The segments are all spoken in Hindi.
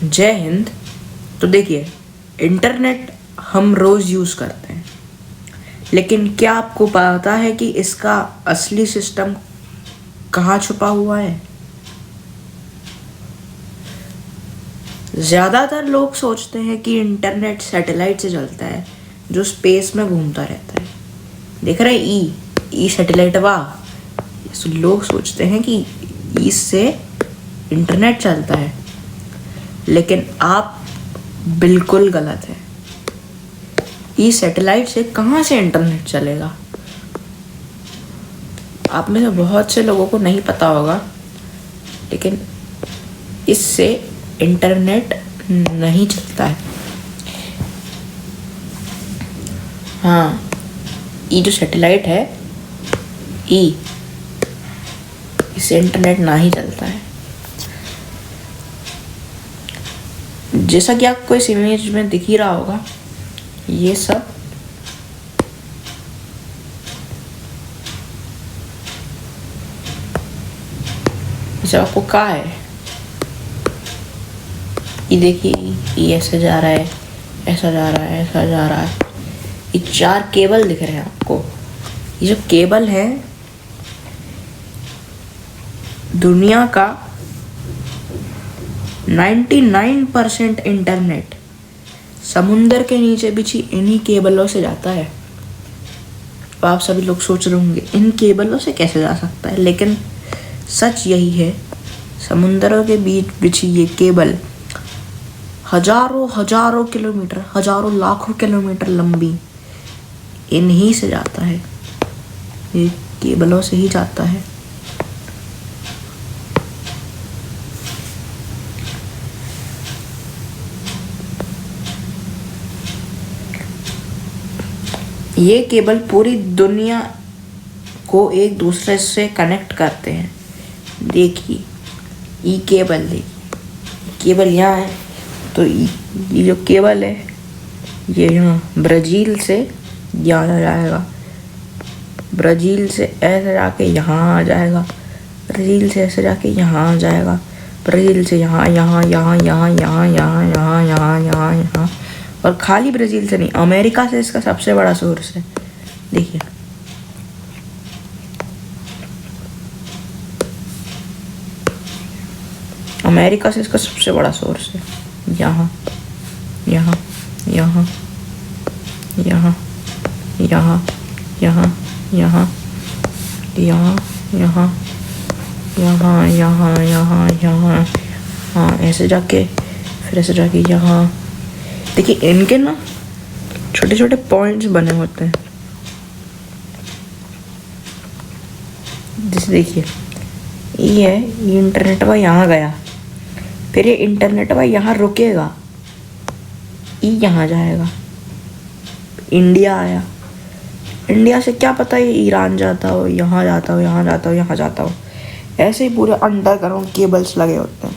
जय हिंद। तो देखिए, इंटरनेट हम रोज़ यूज़ करते हैं, लेकिन क्या आपको पता है कि इसका असली सिस्टम कहाँ छुपा हुआ है? ज़्यादातर लोग सोचते हैं कि इंटरनेट सैटेलाइट से चलता है, जो स्पेस में घूमता रहता है। देख रहे ई सैटेलाइट वाह। लोग सोचते हैं कि इससे इंटरनेट चलता है, लेकिन आप बिल्कुल गलत है। ई सैटेलाइट से कहाँ से इंटरनेट चलेगा? आप में से बहुत से लोगों को नहीं पता होगा, लेकिन इससे इंटरनेट नहीं चलता है। हाँ, ये जो सैटेलाइट है इससे इंटरनेट ना ही चलता है। जैसा कि आपको इस इमेज में दिख ही रहा होगा, ये सब आपको कहाँ है? ये देखिए, ये ऐसे जा रहा है, ऐसा जा रहा है, ऐसा जा रहा है। ये 4 केबल दिख रहे हैं आपको। ये जो केबल है, दुनिया का 99% इंटरनेट समुंदर के नीचे बिछी इन्हीं केबलों से जाता है। तो आप सभी लोग सोच रहे होंगे, इन केबलों से कैसे जा सकता है? लेकिन सच यही है, समुंदरों के बीच बिछी ये केबल हजारों किलोमीटर, हजारों लाखों किलोमीटर लंबी इन्हीं से जाता है। ये केबलों से ही जाता है। ये केबल पूरी दुनिया को एक दूसरे से कनेक्ट करते हैं। देखिए, ये केबल देखिए, केबल यहाँ है। तो ये जो केबल है, ये यहाँ ब्राज़ील से यहाँ जाएगा, ब्राज़ील से ऐसे जाके यहाँ आ जाएगा, ब्राज़ील से ऐसे जाके यहाँ आ जाएगा, ब्राज़ील से यहाँ, यहाँ, यहाँ, यहाँ, यहाँ, यहाँ, यहाँ, यहाँ, यहाँ, यहाँ। और खाली ब्राज़ील से नहीं, अमेरिका से इसका सबसे बड़ा सोर्स है। देखिए, अमेरिका से इसका सबसे बड़ा सोर्स है। यहाँ, यहाँ, यहाँ, यहाँ, यहाँ, यहाँ, यहाँ, यहाँ, यहाँ, यहाँ, यहाँ, यहाँ, यहाँ, हाँ, ऐसे जाके फिर ऐसे जाके यहाँ। देखिए, इनके ना छोटे छोटे पॉइंट्स बने होते हैं। जैसे देखिए, ये है, ये इंटरनेट वाला यहाँ गया, फिर ये इंटरनेट वाला यहाँ रुकेगा, ये यहाँ जाएगा, इंडिया आया। इंडिया से क्या पता ये ईरान जाता हो, यहाँ जाता हो, यहाँ जाता हो, यहाँ जाता हो। ऐसे ही पूरे अंडरग्राउंड केबल्स लगे होते हैं।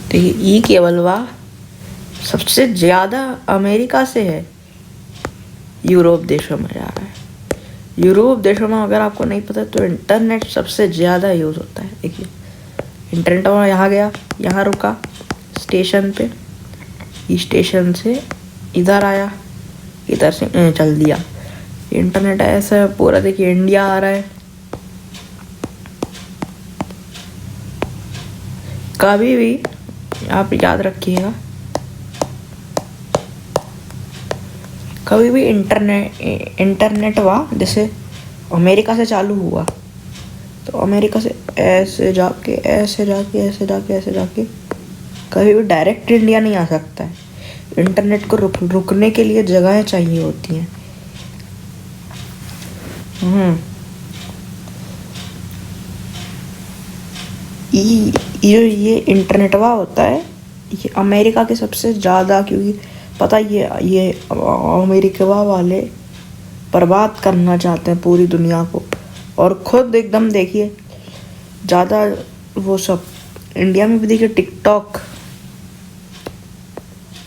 देखिए, ये केबल वाह सबसे ज़्यादा अमेरिका से है, यूरोप देशों में जा रहा है। यूरोप देशों में अगर आपको नहीं पता तो इंटरनेट सबसे ज़्यादा यूज़ होता है। देखिए, इंटरनेट वहाँ यहाँ गया, यहाँ रुका स्टेशन पे, इस स्टेशन से इधर आया, इधर से चल दिया। इंटरनेट ऐसा पूरा, देखिए, इंडिया आ रहा है। कभी भी आप याद रखिएगा, कभी भी इंटरनेट हुआ जैसे अमेरिका से चालू हुआ, तो अमेरिका से ऐसे जाके ऐसे जाके ऐसे जाके ऐसे जाके कभी भी डायरेक्ट इंडिया नहीं आ सकता है। इंटरनेट को रुकने के लिए जगहें चाहिए होती हैं। ये इंटरनेट वाला होता है, ये अमेरिका के सबसे ज़्यादा, क्योंकि पता ये अमेरिका वाले बर्बाद करना चाहते हैं पूरी दुनिया को, और ख़ुद एकदम देखिए ज़्यादा वो सब इंडिया में भी देखिए टिकटॉक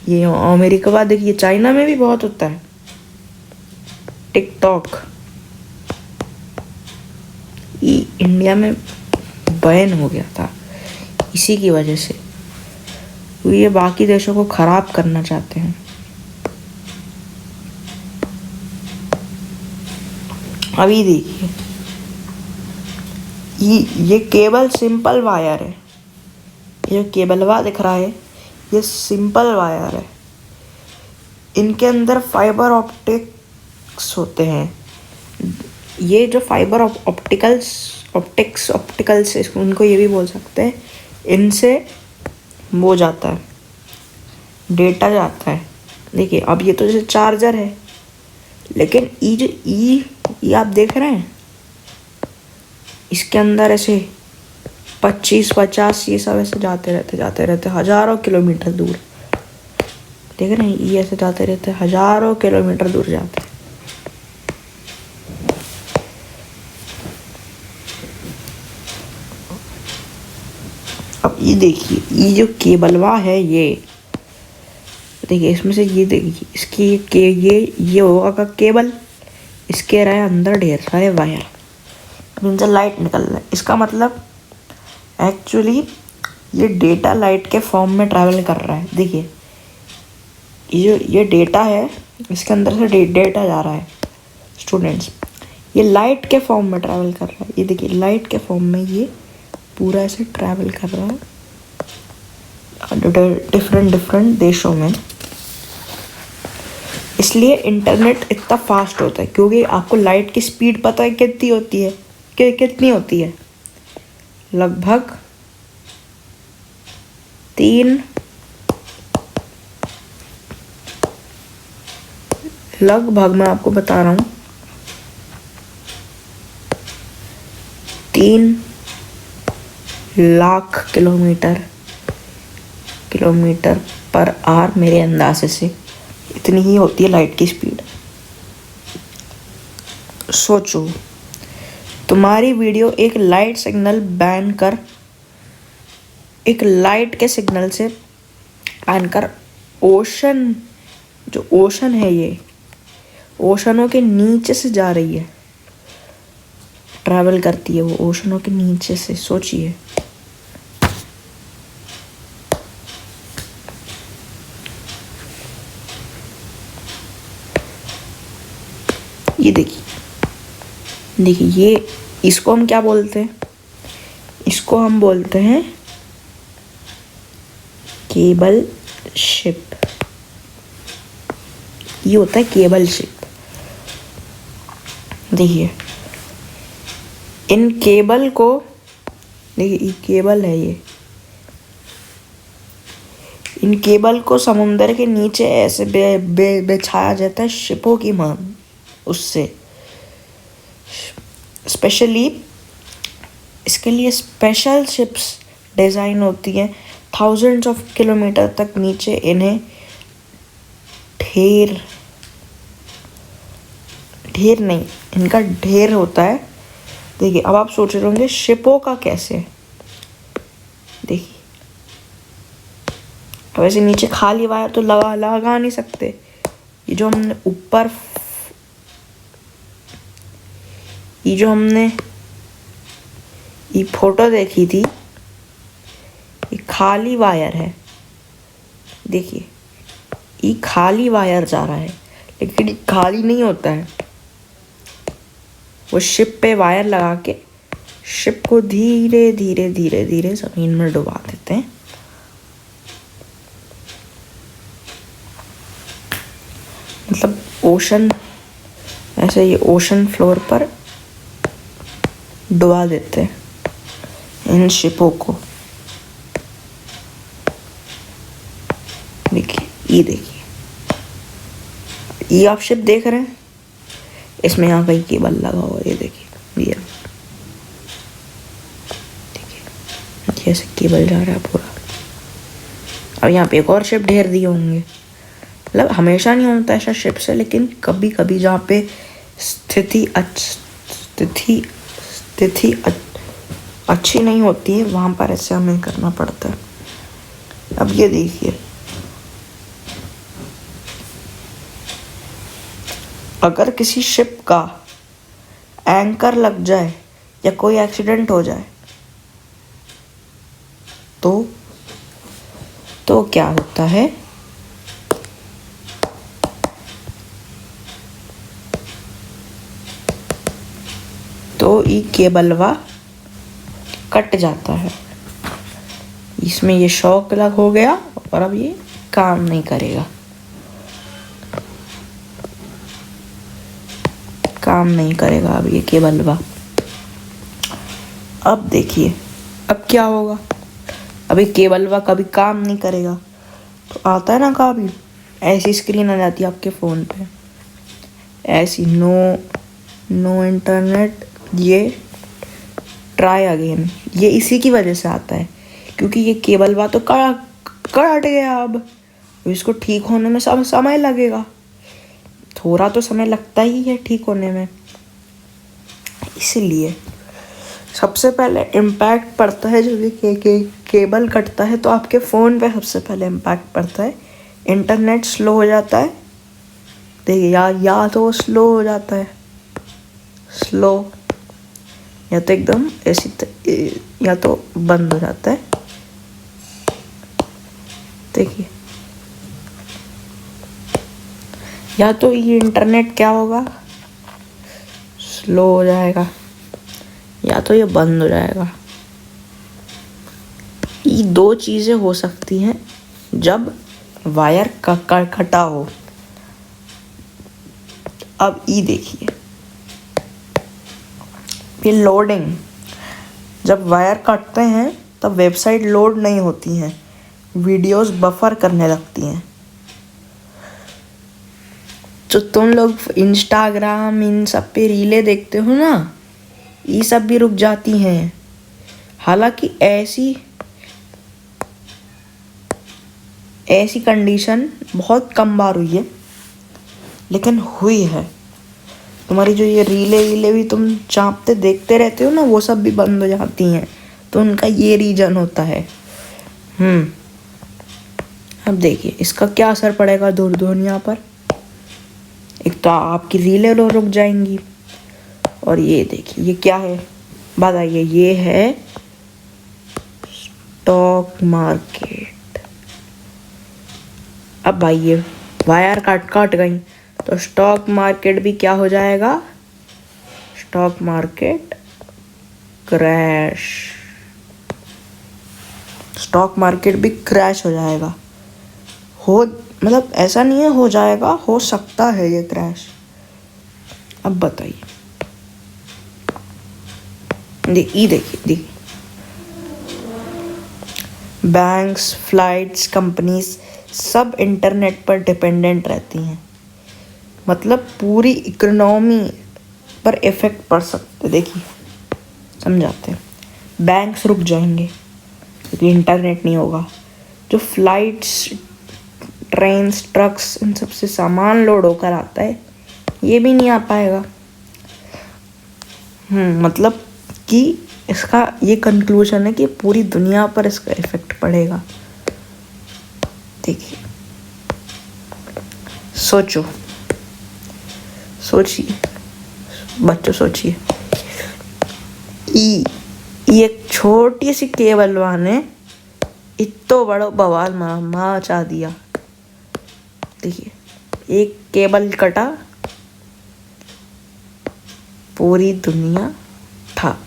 ये अमेरिका का देखिए, चाइना में भी बहुत होता है। टिकटॉक ये इंडिया में बैन हो गया था इसी की वजह से, ये बाकी देशों को खराब करना चाहते हैं। अभी देखिए, ये केबल सिंपल वायर है, ये केबलवा दिख रहा है ये सिंपल वायर है। इनके अंदर फाइबर ऑप्टिक्स होते हैं। ये जो फाइबर ऑप्टिक्स उनको ये भी बोल सकते हैं। इनसे वो जाता है, डेटा जाता है। देखिए अब ये तो जैसे चार्जर है, लेकिन ये आप देख रहे हैं, इसके अंदर ऐसे 25-50 ये सब ऐसे जाते रहते हज़ारों किलोमीटर दूर। देख रहे हैं, ये ऐसे जाते रहते हज़ारों किलोमीटर दूर जाते हैं। अब ये देखिए, ये जो केबलवा है, ये देखिए इसमें से, ये देखिए इसकी ये होगा का केबल, इसके रहे अंदर ढेर सारे वायर, इनसे लाइट निकल रहा है। इसका मतलब एक्चुअली ये डेटा लाइट के फॉर्म में ट्रैवल कर रहा है। देखिए ये डेटा है, इसके अंदर से डेटा जा रहा है स्टूडेंट्स, ये लाइट के फॉर्म में ट्रैवल कर रहा है। ये देखिए लाइट के फॉर्म में ये पूरा ऐसे ट्रैवल कर रहा है डिफरेंट देशों में। इसलिए इंटरनेट इतना फास्ट होता है, क्योंकि आपको लाइट की स्पीड पता है कितनी होती है, कितनी होती है, लगभग 3 लगभग मैं आपको बता रहा हूँ 3 लाख किलोमीटर पर आवर मेरे अंदाजे से इतनी ही होती है लाइट की स्पीड। सोचो, तुम्हारी वीडियो एक लाइट सिग्नल बैन कर, एक लाइट के सिग्नल से बैन कर ओशन, जो ओशन है ये ओशनों के नीचे से जा रही है, ट्रैवल करती है वो ओशनों के नीचे से। सोचिए, ये देखिए ये, इसको हम क्या बोलते हैं, इसको हम बोलते हैं केबल शिप। ये होता है केबल शिप। देखिए इन केबल को, देखिए ये केबल है, ये इन केबल को समुंदर के नीचे ऐसे बिछाया जाता है शिपों की मांग, उससे स्पेशली इसके लिए स्पेशल शिप्स डिज़ाइन होती हैं। थाउजेंड्स ऑफ किलोमीटर तक नीचे इन्हें ढेर नहीं, इनका ढेर होता है। देखिए अब आप सोच रहे होंगे शिपों का कैसे, देखिए अब ऐसे नीचे खाली वायर तो लगा नहीं सकते। ये जो हमने ऊपर, ये जो हमने ये फोटो देखी थी, ये खाली वायर है। देखिए ये खाली वायर जा रहा है, लेकिन ये खाली नहीं होता है। वो शिप पे वायर लगा के शिप को धीरे धीरे ज़मीन में डुबा देते हैं। मतलब ओशन, ऐसे ये ओशन फ्लोर पर डुबा देते हैं इन शिपों को। देखिए ये आप शिप देख रहे हैं, इसमें यहाँ कहीं केबल लगा हुआ है। ये देखिए ऐसे केबल जा रहा है पूरा। अब यहाँ पे एक और शिप ढेर दिए होंगे। मतलब हमेशा नहीं होता ऐसा शिप से, लेकिन कभी कभी जहाँ पे स्थिति अच्छी नहीं होती है, वहाँ पर ऐसे हमें करना पड़ता है। अब ये देखिए अगर किसी शिप का एंकर लग जाए या कोई एक्सीडेंट हो जाए तो क्या होता है? तो ये केबलवा कट जाता है, इसमें ये शॉक लग हो गया और अब ये काम नहीं करेगा, काम नहीं करेगा अब ये केबलवा। अब देखिए अब क्या होगा। अभी केबलवा कभी काम नहीं करेगा तो आता है ना कभी ऐसी स्क्रीन आ जाती है आपके फ़ोन पे, ऐसी नो इंटरनेट, ये ट्राई अगेन। ये इसी की वजह से आता है क्योंकि ये केबलवा तो कट गया। अब इसको ठीक होने में समय लगेगा, थोड़ा तो समय लगता ही है ठीक होने में। इसलिए सबसे पहले इम्पैक्ट पड़ता है जब ये केबल कटता है तो आपके फ़ोन पे सबसे पहले इम्पैक्ट पड़ता है। इंटरनेट स्लो हो जाता है, देखिए या तो स्लो हो जाता है, स्लो, या तो एकदम ऐसी, या तो बंद हो जाता है। देखिए या तो ये इंटरनेट क्या होगा, स्लो हो जाएगा, या तो ये बंद हो जाएगा। ये दो चीज़ें हो सकती हैं जब वायर कटा हो। अब ये देखिए, ये लोडिंग, जब वायर कटते हैं तब वेबसाइट लोड नहीं होती हैं, वीडियोस बफर करने लगती हैं। तो तुम लोग इंस्टाग्राम इन सब पे रीलें देखते हो ना, ये सब भी रुक जाती हैं। हालांकि ऐसी कंडीशन बहुत कम बार हुई है, लेकिन हुई है। तुम्हारी जो ये रीले भी तुम चापते देखते रहते हो ना, वो सब भी बंद हो जाती हैं, तो उनका ये रीजन होता है। अब देखिए इसका क्या असर पड़ेगा दूर दुनिया पर। एक तो आपकी रीलें रुक जाएंगी, और ये देखिए ये क्या है बताइए, ये है स्टॉक मार्केट। अब भाई ये वायर काट गई तो स्टॉक मार्केट भी क्या हो जाएगा, stock market crash, stock market भी क्रैश हो जाएगा। मतलब ऐसा नहीं है हो जाएगा, हो सकता है ये क्रैश। अब बताइए, देखिए बैंक्स, फ्लाइट्स, कंपनीज सब इंटरनेट पर डिपेंडेंट रहती हैं, मतलब पूरी इकोनॉमी पर इफेक्ट पड़ सकते। देखिए समझाते हैं, बैंक्स रुक जाएंगे क्योंकि इंटरनेट नहीं होगा। जो फ्लाइट्स, ट्रेन्स, ट्रक्स, इन सब से सामान लोड होकर आता है, ये भी नहीं आ पाएगा। मतलब कि इसका ये कंक्लूजन है कि पूरी दुनिया पर इसका इफेक्ट पड़ेगा। देखिए सोचिए बच्चों, सोचिए ये एक छोटी सी केबलवा ने इतना बड़ा बवाल मचा दिया। देखिए एक केबल कटा, पूरी दुनिया ठप।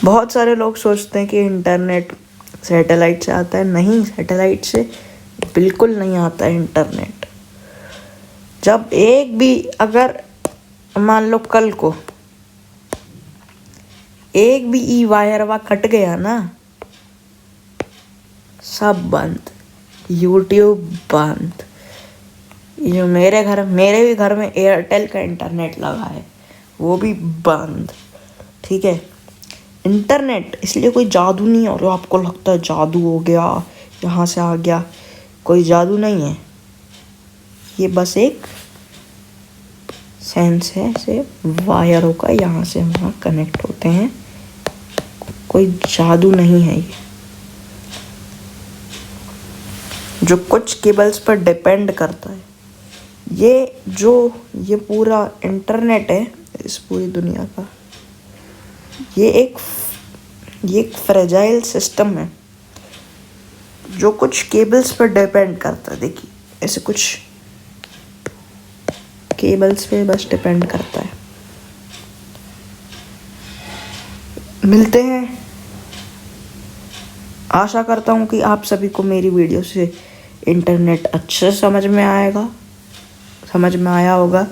बहुत सारे लोग सोचते हैं कि इंटरनेट सैटेलाइट से आता है। नहीं, सैटेलाइट से बिल्कुल नहीं आता है इंटरनेट। जब एक भी, अगर मान लो कल को एक भी ई वायरवा कट गया ना, सब बंद, यूट्यूब बंद। जो मेरे भी घर में एयरटेल का इंटरनेट लगा है, वो भी बंद। ठीक है, इंटरनेट इसलिए कोई जादू नहीं है। और आपको लगता है जादू हो गया, यहाँ से आ गया, कोई जादू नहीं है। ये बस एक सेंस है, से वायरों का यहाँ से वहाँ कनेक्ट होते हैं, कोई जादू नहीं है ये। जो कुछ केबल्स पर डिपेंड करता है। ये पूरा इंटरनेट है इस पूरी दुनिया का, ये एक फ्रेजाइल सिस्टम है जो कुछ केबल्स पर डिपेंड करता है। देखिए ऐसे कुछ केबल्स पे बस डिपेंड करता है। मिलते हैं, आशा करता हूँ कि आप सभी को मेरी वीडियो से इंटरनेट अच्छे से समझ में आया होगा।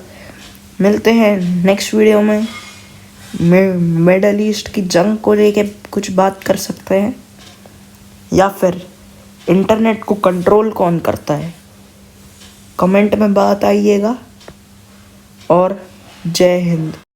मिलते हैं नेक्स्ट वीडियो में। मिडल ईस्ट की जंग को लेके कुछ बात कर सकते हैं, या फिर इंटरनेट को कंट्रोल कौन करता है, कमेंट में बात आइएगा। और जय हिंद।